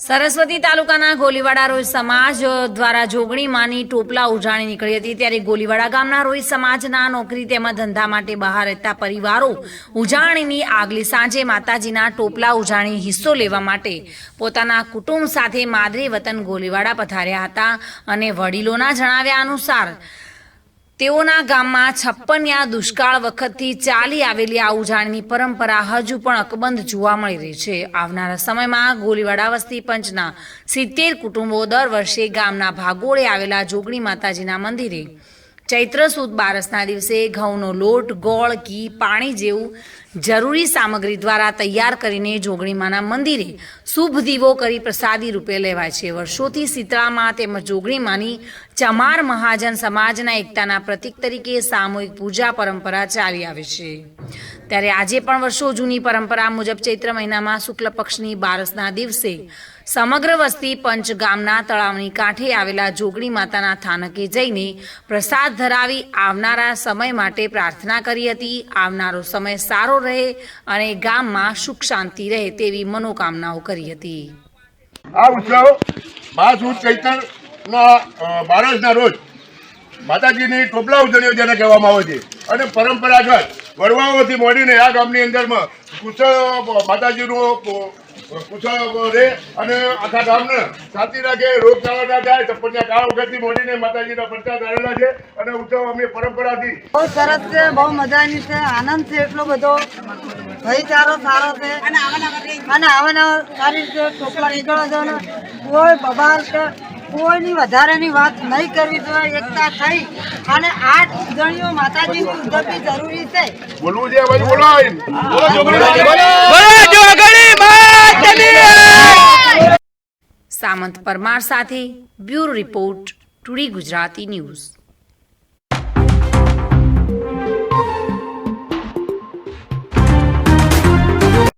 સરસ્વતી તાલુકાના ગોલીવાડા રોહિત સમાજ દ્વારા જોગણી માની ટોપલા ઉજાણી નીકળી હતી ત્યારે ગોલીવાડા ગામના રોહિત સમાજના નોકરી તેમજ ધંધા માટે બહાર રહેતા પરિવારો ઉજાણીની આગલી સાંજે માતાજીના ટોપલા ઉજાણી હિસ્સો લેવા માટે પોતાના કુટુંબ સાથે માદરે વતન ગોલીવાડા પધાર્યા હતા અને વડીલોના જણાવ્યા અનુસાર તેઓના ગામમાં 56યા દુષ્કાળ વખતથી ચાલી આવેલી આ ઉજાણીની પરંપરા હજુ પણ અકબંધ જોવા મળી રહી છે। આવનારા સમયમાં ગોલીવાડા વસ્તી પંચના 70 કુટુંબો દર વર્ષે ગામના ભાગોળે આવેલા જોગણી માતાજીના મંદિરે ચૈત્ર સુદ બારસના દિવસે ઘઉંનો લોટ, ગોળ, ઘી, પાણી જેવું જરૂરી સામગ્રી દ્વારા તૈયાર કરીને જોગણીમાના મંદિરે શુભ દીવો કરી પ્રસાદી રૂપે લેવાય છે। વર્ષોથી શીતળામાં તેમજ જોગણીમાની ચમાર મહાજન સમાજના એકતાના પ્રતીક તરીકે સામૂહિક પૂજા પરંપરા ચાલી આવે છે। ત્યારે આજે પણ વર્ષો જૂની પરંપરા મુજબ ચૈત્ર મહિનામાં શુક્લ પક્ષની બારસના દિવસે સમગ્ર વસ્તી પંચ ગામના તળાવની કાંઠે આવેલા જોગણી માતાના થાનકે જઈને પ્રસાદ ધરાવી આવનારા સમય માટે પ્રાર્થના કરી હતી। આવનારો સમય સારો રહે અને ગામમાં સુખ શાંતિ રહે તેવી મનોકામનાઓ કરી હતી। આ ઉત્સવ 12 ચૈત્રના બારસના રોજ માતાજીની ટોપલા ઉજવણીઓ જેને કહેવામાં આવે છે અને પરંપરાગત વડવાઓથી મળીને આ ગામની અંદરમાં કુશળ માતાજીનું કુશળ રહે અને આખા ગામને શાંતિ રાખે, રોગચાળો ના થાય। 56 કાળ વખતથી મળીને માતાજીના પ્રસાદ આવેલા છે અને ઉત્સવ અમે પરંપરાથી બહુ સરસ છે, બહુ મજાની છે, આનંદ છે, એટલો બધો ભાઈચારો સારો છે અને આવા સારી રીતે ટોપલા નીકળો છે અને કોઈ બબાલ કે કોઈની વધારેની વાત નહીં કરવી જોઈએ। એકતા થઈ અને આ ઉજવણીઓ માતાજીની ઉજવવી જરૂરી છે। બોલવું છે ભાઈ, બોલો। સામંત પરમાર સાથે bureau report, today Gujarati news.